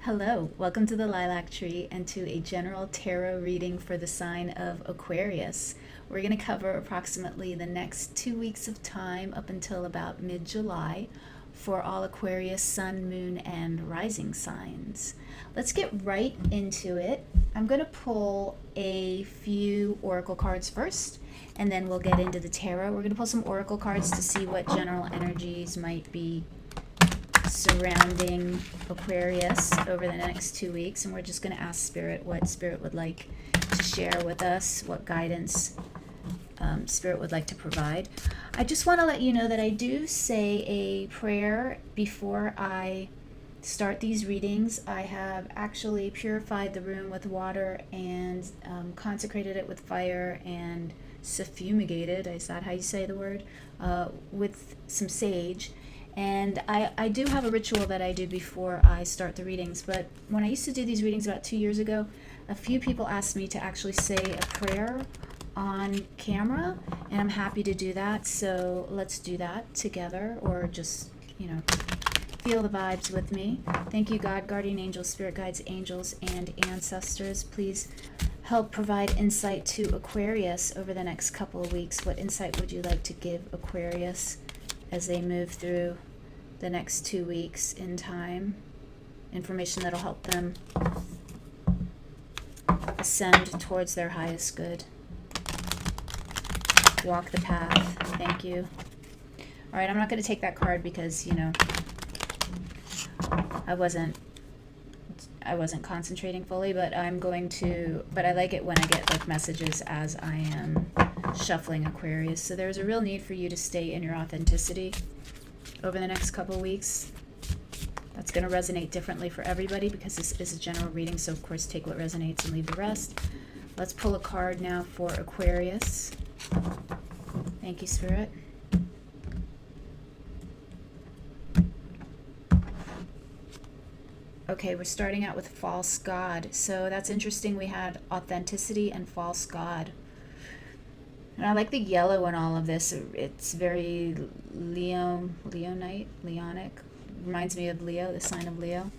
Hello, welcome to the Lilac Tree and to a general tarot reading for the sign of Aquarius. We're going to cover approximately the next 2 weeks of time up until about mid-July for all Aquarius sun, moon, and rising signs. Let's get right into it. I'm going to pull a few oracle cards first, and then we'll get into the tarot. We're going to pull some oracle cards to see what general energies might be surrounding Aquarius over the next 2 weeks, and we're just going to ask Spirit what Spirit would like to share with us, what guidance Spirit would like to provide. I just want to let you know that I do say a prayer before I start these readings. I have actually purified the room with water and consecrated it with fire and suffumigated, is that how you say the word, with some sage. And I do have a ritual that I do before I start the readings, but when I used to do these readings about 2 years ago, a few people asked me to actually say a prayer on camera, and I'm happy to do that, so let's do that together, or just, feel the vibes with me. Thank you, God, guardian angels, spirit guides, angels, and ancestors. Please help provide insight to Aquarius over the next couple of weeks. What insight would you like to give Aquarius as they move through the next 2 weeks in time? Information that'll help them ascend towards their highest good. Walk the path. Thank you. All right, I'm not going to take that card because, I wasn't concentrating fully, but I'm going to, but I like it when I get like messages as I am shuffling Aquarius. So there's a real need for you to stay in your authenticity over the next couple weeks. That's going to resonate differently for everybody because this is a general reading, so of course take what resonates and leave the rest. Let's pull a card now for Aquarius. Thank you, Spirit. Okay, we're starting out with false god. So that's interesting. We had authenticity and false god. And I like the yellow in all of this. It's very Leonite, Leonic. Reminds me of Leo, the sign of Leo.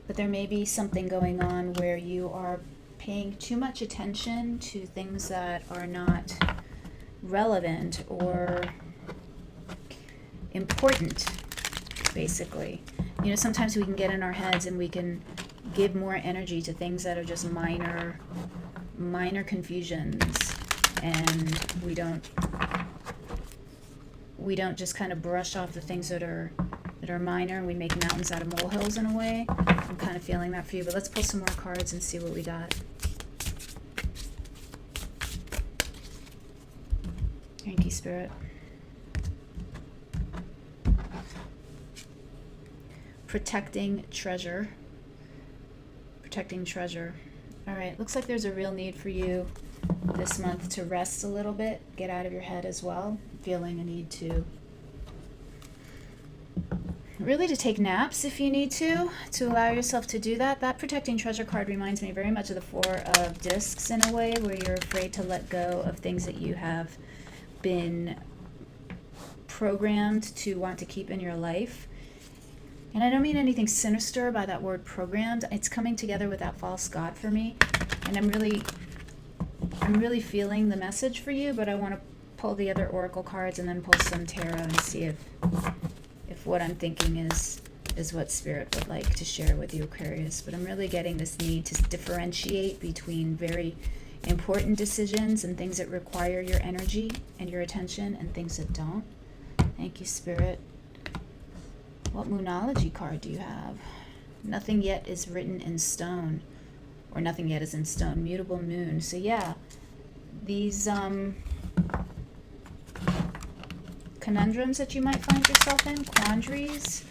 But there may be something going on where you are paying too much attention to things that are not relevant or important, basically. Sometimes we can get in our heads and we can give more energy to things that are just minor confusions, and we don't just kind of brush off the things that are minor, and we make mountains out of molehills in a way. I'm kind of feeling that for you, but let's pull some more cards and see what we got. Thank you, Spirit. Protecting treasure. Protecting treasure. All right, looks like there's a real need for you this month to rest a little bit, get out of your head as well. Feeling a need to really to take naps if you need to allow yourself to do that. That protecting treasure card reminds me very much of the Four of Discs in a way, where you're afraid to let go of things that you have been programmed to want to keep in your life. And I don't mean anything sinister by that word programmed. It's coming together with that false god for me. And I'm really feeling the message for you, but I want to pull the other oracle cards and then pull some tarot and see if what I'm thinking is what Spirit would like to share with you, Aquarius. But I'm really getting this need to differentiate between very important decisions and things that require your energy and your attention and things that don't. Thank you, Spirit. What Moonology card do you have? Nothing yet is written in stone, or nothing yet is in stone. Mutable moon. So yeah, these conundrums that you might find yourself in, quandaries,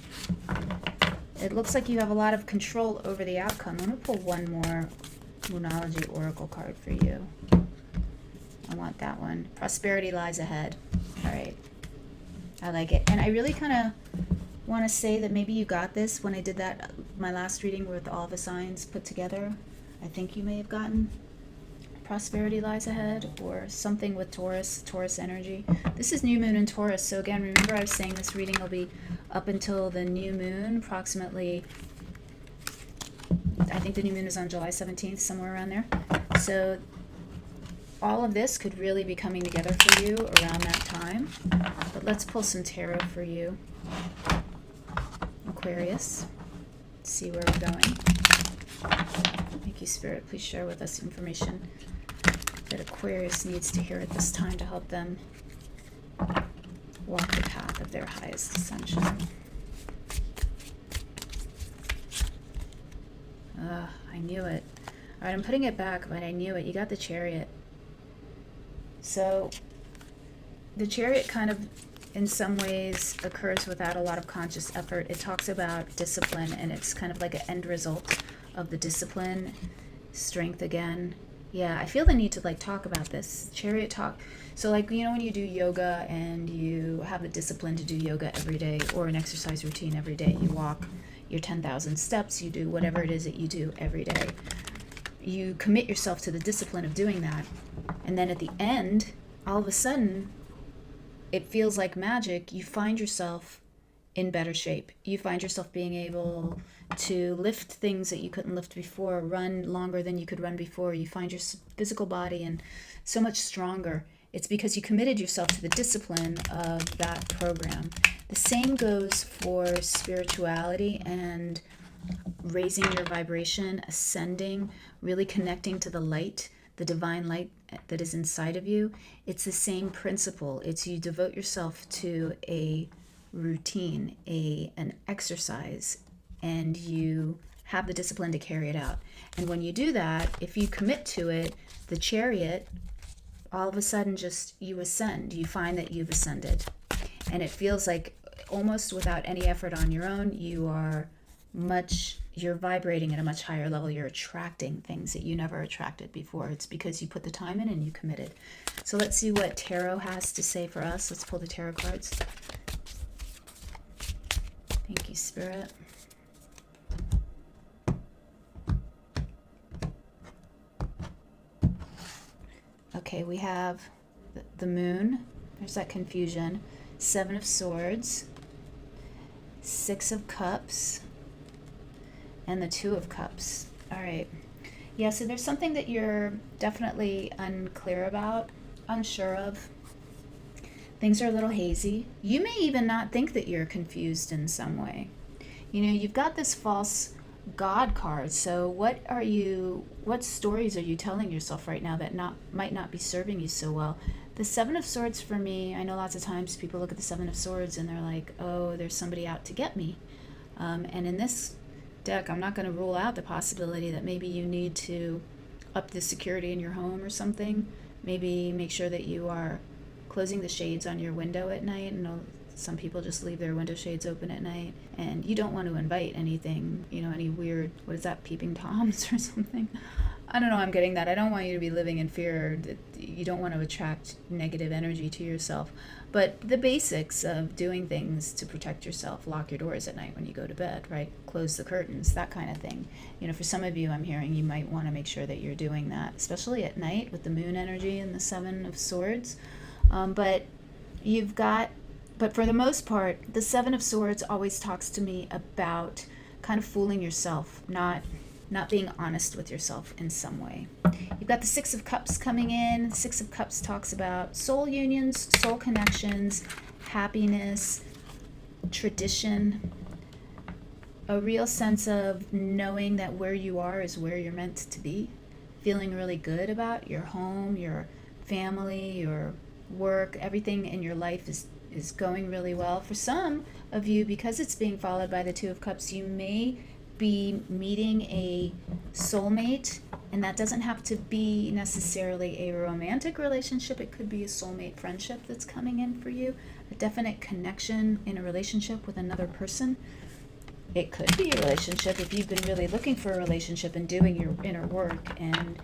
it looks like you have a lot of control over the outcome. I'm going to pull one more Moonology oracle card for you. I want that one. Prosperity lies ahead. All right. I like it. And I really kind of want to say that maybe you got this when I did my last reading with all the signs put together. I think you may have gotten prosperity lies ahead, or something with Taurus energy. This is new moon in Taurus, so again, remember I was saying this reading will be up until the new moon, approximately, I think the new moon is on July 17th, somewhere around there. So all of this could really be coming together for you around that time. But let's pull some tarot for you, Aquarius. See where we're going. Thank you, Spirit. Please share with us information that Aquarius needs to hear at this time to help them walk the path of their highest ascension. I knew it. All right, I'm putting it back, but I knew it. You got the Chariot. So the Chariot kind of, in some ways, occurs without a lot of conscious effort. It talks about discipline, and it's kind of like an end result of the discipline. Strength again. Yeah, I feel the need to like talk about this. Chariot talk. So like, you know, when you do yoga and you have the discipline to do yoga every day, or an exercise routine every day, you walk your 10,000 steps, you do whatever it is that you do every day. You commit yourself to the discipline of doing that. And then at the end, all of a sudden, it feels like magic. You find yourself in better shape. You find yourself being able to lift things that you couldn't lift before, run longer than you could run before. You find your physical body and so much stronger. It's because you committed yourself to the discipline of that program. The same goes for spirituality and raising your vibration, ascending, really connecting to the light, the divine light that is inside of you. It's the same principle. It's you devote yourself to a routine, an exercise, and you have the discipline to carry it out. And when you do that, if you commit to it, the Chariot, all of a sudden just you ascend. You find that you've ascended. And it feels like almost without any effort on your own, you're vibrating at a much higher level. You're attracting things that you never attracted before. It's because you put the time in and you committed. So let's see what tarot has to say for us. Let's pull the tarot cards. Thank you, Spirit. Okay, we have the moon. There's that confusion. 7 of Swords, 6 of Cups, and the 2 of Cups. All right. Yeah, so there's something that you're definitely unclear about, unsure of. Things are a little hazy. You may even not think that you're confused in some way. You know, you've got this false God card. So what stories are you telling yourself right now that might not be serving you so well? The 7 of Swords for me, I know lots of times people look at the 7 of Swords and they're like, oh, there's somebody out to get me. And in this deck, I'm not going to rule out the possibility that maybe you need to up the security in your home or something. Maybe make sure that you are closing the shades on your window at night. And some people just leave their window shades open at night. And you don't want to invite anything, any weird, what is that, peeping Toms or something? I don't know, I'm getting that. I don't want you to be living in fear. You don't want to attract negative energy to yourself. But the basics of doing things to protect yourself, lock your doors at night when you go to bed, right? Close the curtains, that kind of thing. For some of you, I'm hearing you might want to make sure that you're doing that, especially at night with the moon energy and the 7 of Swords. But for the most part, the 7 of Swords always talks to me about kind of fooling yourself, not being honest with yourself in some way. You've got the 6 of Cups coming in. The 6 of Cups talks about soul unions, soul connections, happiness, tradition, a real sense of knowing that where you are is where you're meant to be, feeling really good about your home, your family, your work, everything in your life is going really well. For some of you, because it's being followed by the 2 of Cups, you may be meeting a soulmate, and that doesn't have to be necessarily a romantic relationship. It could be a soulmate friendship that's coming in for you, a definite connection in a relationship with another person. It could be a relationship if you've been really looking for a relationship and doing your inner work and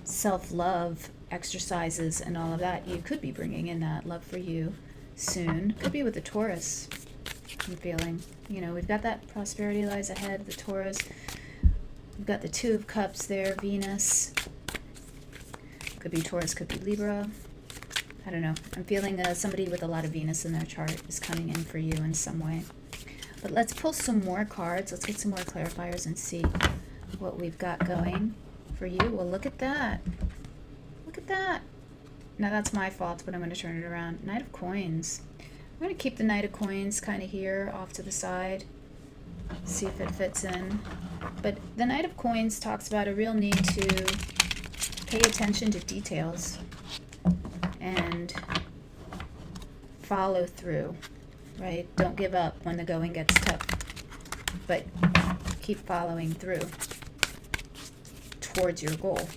self-love exercises and all of that. You could be bringing in that love for you soon. Could be with the Taurus, I'm feeling. We've got that prosperity lies ahead, the Taurus. We've got the 2 of Cups there, Venus. Could be Taurus, could be Libra. I don't know. I'm feeling somebody with a lot of Venus in their chart is coming in for you in some way. But let's pull some more cards. Let's get some more clarifiers and see what we've got going for you. Well, look at that. Look at that. Now that's my fault, but I'm going to turn it around. Knight of Coins. I'm going to keep the Knight of Coins kind of here off to the side. See if it fits in. But the Knight of Coins talks about a real need to pay attention to details and follow through, right? Don't give up when the going gets tough, but keep following through towards your goal.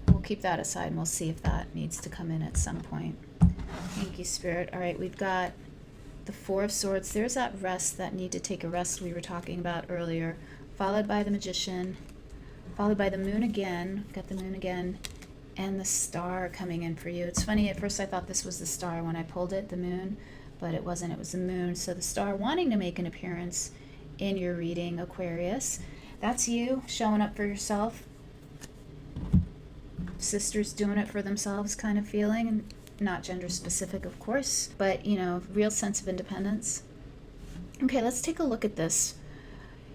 We'll keep that aside and we'll see if that needs to come in at some point. Thank you, Spirit. All right, we've got the Four of Swords. There's that rest, that need to take a rest we were talking about earlier, followed by the Magician, followed by the Moon again. Got the Moon again, and the Star coming in for you. It's funny, at first I thought this was the Star when I pulled it, the Moon, but it wasn't. It was the Moon. So the Star wanting to make an appearance in your reading, Aquarius. That's you showing up for yourself. Sisters doing it for themselves kind of feeling, and not gender specific, of course, but, you know, real sense of independence. Okay, let's take a look at this.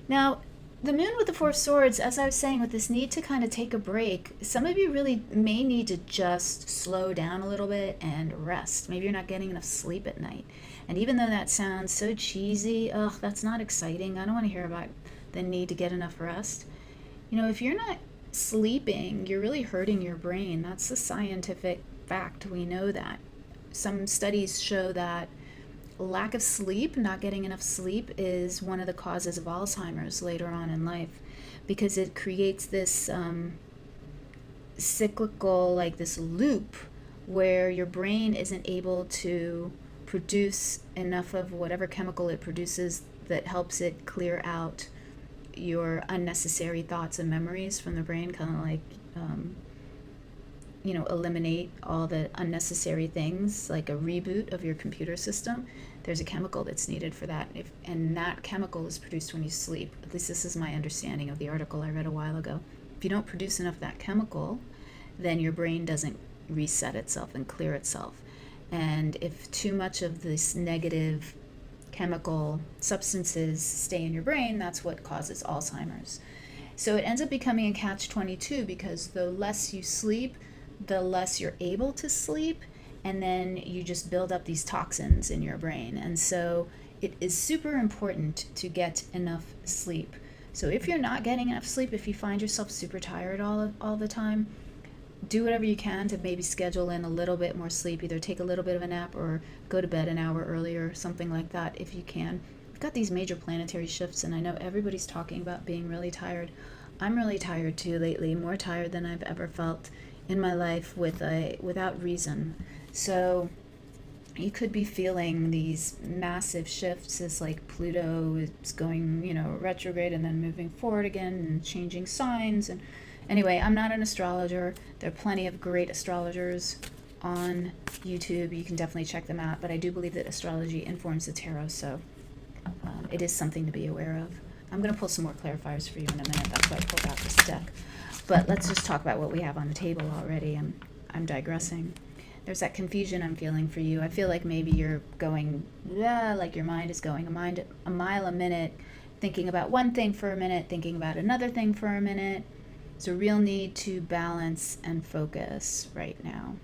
Now, the Moon with the Four of Swords, as I was saying, with this need to kind of take a break, some of you really may need to just slow down a little bit and rest. Maybe you're not getting enough sleep at night. And even though that sounds so cheesy, ugh, that's not exciting. I don't want to hear about the need to get enough rest. You know, if you're not sleeping, you're really hurting your brain. That's the scientific fact. We know that. Some studies show that lack of sleep, not getting enough sleep, is one of the causes of Alzheimer's later on in life, because it creates this cyclical, like this loop where your brain isn't able to produce enough of whatever chemical it produces that helps it clear out your unnecessary thoughts and memories from the brain, kind of like you know, eliminate all the unnecessary things, like a reboot of your computer system. There's a chemical that's needed for that, and that chemical is produced when you sleep. At least this is my understanding of the article I read a while ago. If you don't produce enough of that chemical, then your brain doesn't reset itself and clear itself. And if too much of this negative chemical substances stay in your brain, that's what causes Alzheimer's. So it ends up becoming a catch-22, because the less you sleep, the less you're able to sleep, and then you just build up these toxins in your brain. And so it is super important to get enough sleep. So if you're not getting enough sleep, if you find yourself super tired all the time, do whatever you can to maybe schedule in a little bit more sleep. Either take a little bit of a nap or go to bed an hour earlier, something like that, if you can. We've got these major planetary shifts, and I know everybody's talking about being really tired. I'm really tired too lately, more tired than I've ever felt in my life without reason. So you could be feeling these massive shifts as like Pluto is going, you know, retrograde and then moving forward again and changing signs. And anyway, I'm not an astrologer. There are plenty of great astrologers on YouTube. You can definitely check them out. But I do believe that astrology informs the tarot, so it is something to be aware of. I'm going to pull some more clarifiers for you in a minute. That's why I pulled out this deck. But let's just talk about what we have on the table already. I'm digressing. There's that confusion I'm feeling for you. I feel like maybe you're going, like your mind is going a mile a minute, thinking about one thing for a minute, thinking about another thing for a minute. There's a real need to balance and focus right now.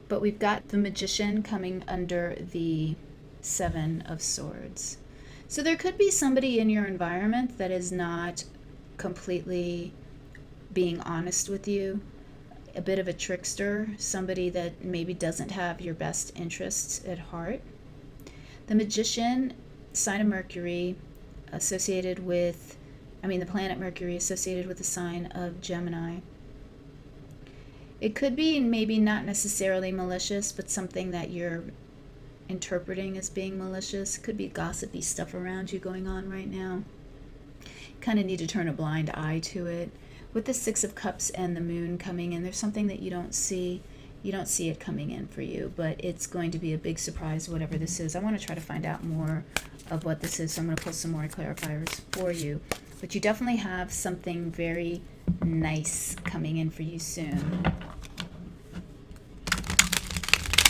But we've got the Magician coming under the Seven of Swords. So there could be somebody in your environment that is not completely being honest with you, a bit of a trickster, somebody that maybe doesn't have your best interests at heart. The Magician, sign of Mercury, associated with, the planet Mercury associated with the sign of Gemini. It could be maybe not necessarily malicious, but something that you're interpreting as being malicious. It could be gossipy stuff around you going on right now. Kind of need to turn a blind eye to it. With the Six of Cups and the Moon coming in, there's something that you don't see. You don't see it coming in for you, but it's going to be a big surprise, whatever this is. I want to try to find out more of what this is, so I'm going to pull some more clarifiers for you. But you definitely have something very nice coming in for you soon.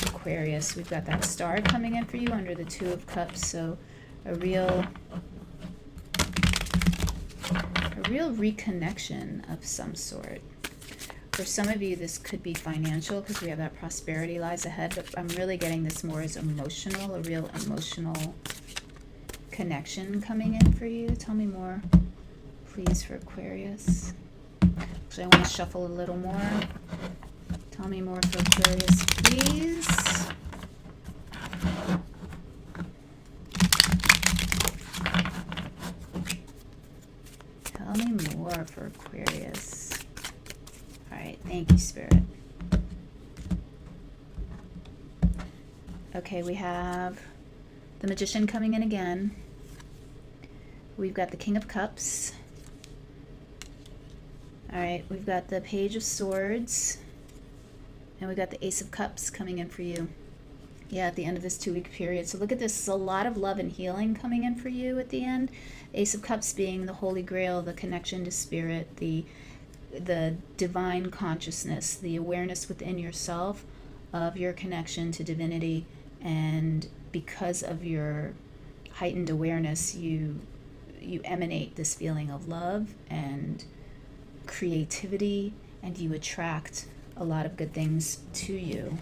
Aquarius, we've got that star coming in for you under the Two of Cups, so a real reconnection of some sort. For some of you, this could be financial because we have that prosperity lies ahead, but I'm really getting this more as emotional, a real emotional connection coming in for you. Tell me more, please, for Aquarius. So I want to shuffle a little more. Tell me more for Aquarius, please. Tell me more for Aquarius. All right, thank you, Spirit. Okay, we have the Magician coming in again. We've got the King of Cups. All right, we've got the Page of Swords. And we've got the Ace of Cups coming in for you. Yeah, at the end of this 2-week period. So look at this, a lot of love and healing coming in for you at the end. Ace of Cups being the Holy Grail, the connection to Spirit, the divine consciousness, the awareness within yourself of your connection to divinity. And because of your heightened awareness, you emanate this feeling of love and creativity, and you attract a lot of good things to you.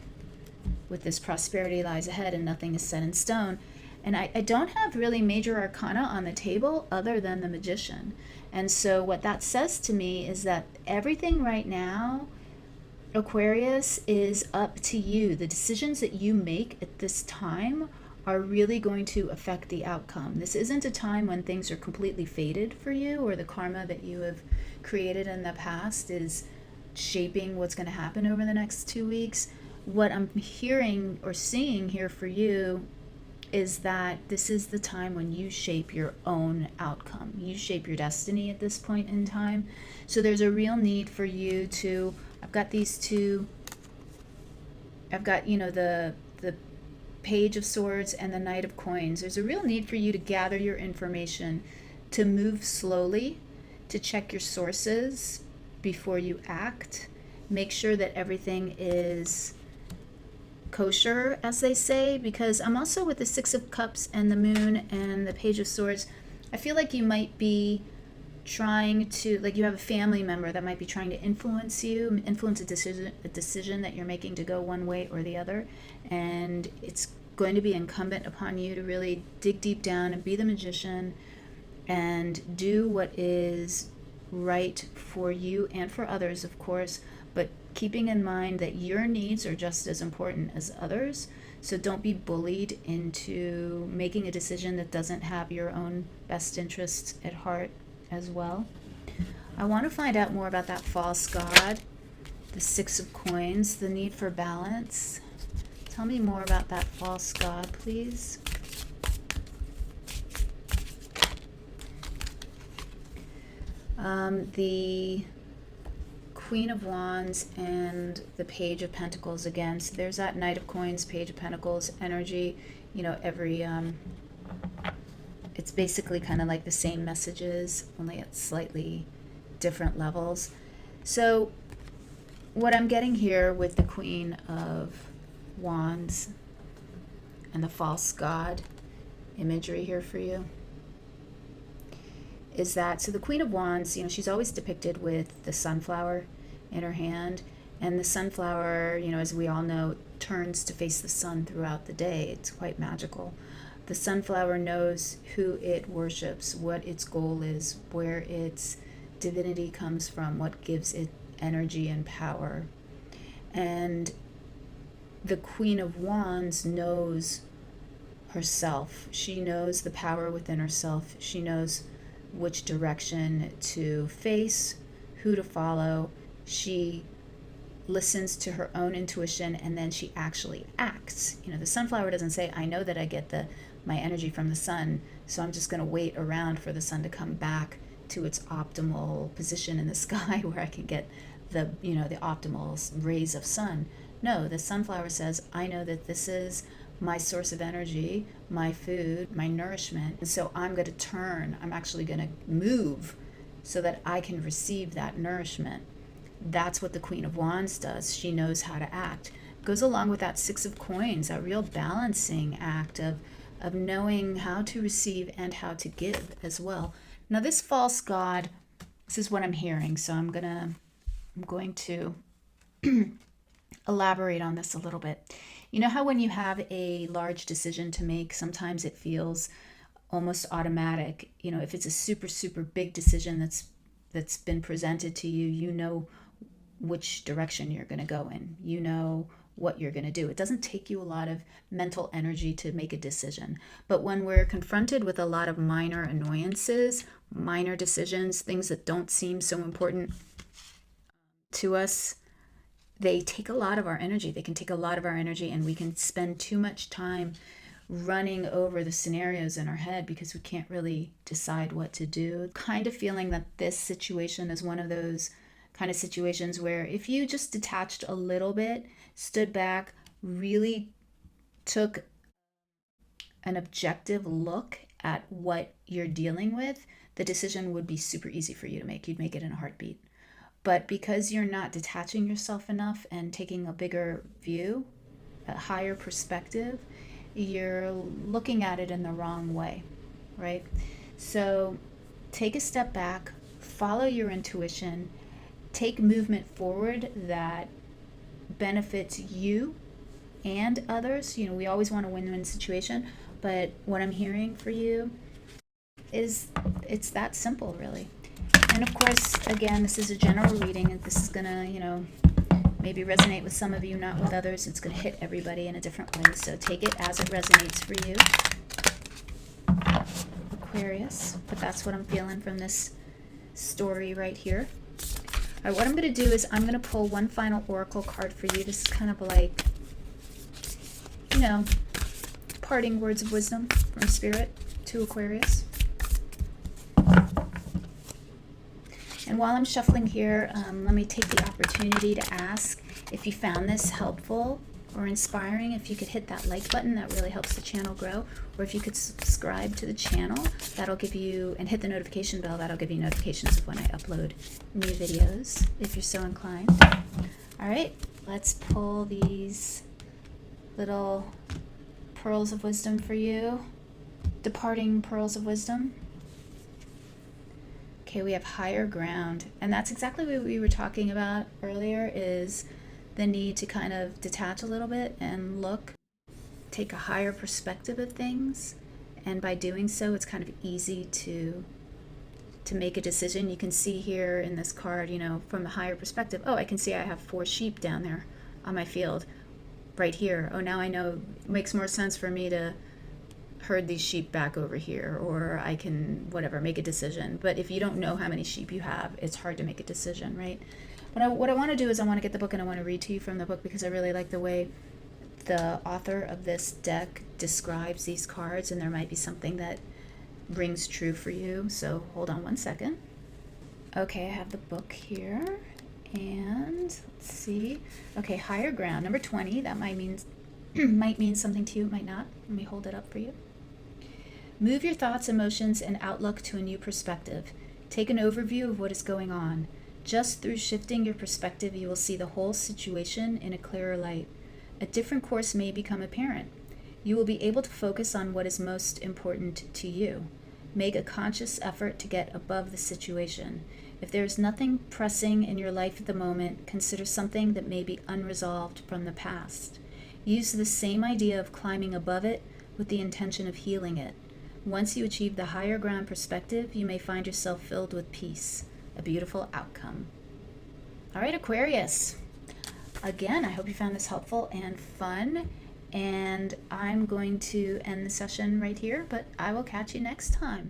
With this prosperity lies ahead and nothing is set in stone. And I don't have really major arcana on the table other than the Magician. And so what that says to me is that everything right now, Aquarius, is up to you. The decisions that you make at this time are really going to affect the outcome. This isn't a time when things are completely fated for you, or the karma that you have created in the past is shaping what's going to happen over the next 2 weeks. What I'm hearing or seeing here for you is that this is the time when you shape your own outcome. You shape your destiny at this point in time. So there's a real need for you to, I've got these two, I've got, the Page of Swords and the Knight of Coins. There's a real need for you to gather your information, to move slowly, to check your sources before you act. Make sure that everything is kosher, as they say, because I'm also with the Six of Cups and the Moon and the Page of Swords. I feel like you might be trying to, like, you have a family member that might be trying to influence you, influence a decision that you're making to go one way or the other, and it's going to be incumbent upon you to really dig deep down and be the Magician and do what is right for you and for others, of course, but keeping in mind that your needs are just as important as others. So don't be bullied into making a decision that doesn't have your own best interests at heart as well. I want to find out more about that false god, the Six of Coins, the need for balance. Tell me more about that false god, please. The Queen of Wands and the Page of Pentacles again. So there's that Knight of Coins, Page of Pentacles energy. Every it's basically kind of like the same messages, only at slightly different levels. So what I'm getting here with the Queen of Wands and the false god imagery here for you is that, so the Queen of Wands, she's always depicted with the sunflower in her hand, and the sunflower, as we all know, turns to face the sun throughout the day. It's quite magical. The sunflower knows who it worships, what its goal is, where its divinity comes from, what gives it energy and power. And the Queen of Wands knows herself. She knows the power within herself. She knows which direction to face, who to follow. She listens to her own intuition, and then she actually acts. The sunflower doesn't say, I know that I get my energy from the sun, so I'm just going to wait around for the sun to come back to its optimal position in the sky where I can get the optimal rays of sun. No, the sunflower says, I know that this is my source of energy, my food, my nourishment, and so I'm going to turn. I'm actually going to move so that I can receive that nourishment. That's what the Queen of Wands does. She knows how to act. Goes along with that Six of Coins, that real balancing act of knowing how to receive and how to give as well. Now this false god, this is what I'm hearing, so I'm going to elaborate on this a little bit. You know how when you have a large decision to make, sometimes it feels almost automatic. You know, if it's a super, super big decision that's been presented to you, you know which direction you're going to go in. You know what you're going to do. It doesn't take you a lot of mental energy to make a decision. But when we're confronted with a lot of minor annoyances, minor decisions, things that don't seem so important to us, they take a lot of our energy. They can take a lot of our energy, and we can spend too much time running over the scenarios in our head because we can't really decide what to do. Kind of feeling that this situation is one of those kind of situations where if you just detached a little bit, stood back, really took an objective look at what you're dealing with, the decision would be super easy for you to make. You'd make it in a heartbeat. But because you're not detaching yourself enough and taking a bigger view, a higher perspective, you're looking at it in the wrong way, right? So take a step back, follow your intuition, take movement forward that benefits you and others. You know, we always want a win-win situation, but what I'm hearing for you is it's that simple, really. And of course, again, this is a general reading, and this is gonna, you know, maybe resonate with some of you, not with others. It's gonna hit everybody in a different way, so take it as it resonates for you, Aquarius. But that's what I'm feeling from this story right here. All right, what I'm going to do is I'm going to pull one final oracle card for you. This is kind of like, you know, parting words of wisdom from Spirit to Aquarius. And while I'm shuffling here, let me take the opportunity to ask if you found this helpful or inspiring, if you could hit that like button, that really helps the channel grow, or if you could subscribe to the channel, that'll give you, and hit the notification bell, that'll give you notifications of when I upload new videos, if you're so inclined. All right, let's pull these little pearls of wisdom for you, departing pearls of wisdom. Okay, we have higher ground, and that's exactly what we were talking about earlier, is the need to kind of detach a little bit and look, take a higher perspective of things. And by doing so, it's kind of easy to make a decision. You can see here in this card, you know, from a higher perspective, oh, I can see I have 4 sheep down there on my field right here. Oh, now I know it makes more sense for me to herd these sheep back over here, or I can, whatever, make a decision. But if you don't know how many sheep you have, it's hard to make a decision, right? But what I want to do is I want to get the book, and I want to read to you from the book, because I really like the way the author of this deck describes these cards, and there might be something that rings true for you. So hold on one second. Okay, I have the book here, and let's see. Okay, higher ground, number 20. That might mean something to you, might not. Let me hold it up for you. Move your thoughts, emotions, and outlook to a new perspective. Take an overview of what is going on. Just through shifting your perspective, you will see the whole situation in a clearer light. A different course may become apparent. You will be able to focus on what is most important to you. Make a conscious effort to get above the situation. If there is nothing pressing in your life at the moment, consider something that may be unresolved from the past. Use the same idea of climbing above it with the intention of healing it. Once you achieve the higher ground perspective, you may find yourself filled with peace. A beautiful outcome. All right, Aquarius. Again, I hope you found this helpful and fun, and I'm going to end the session right here, but I will catch you next time.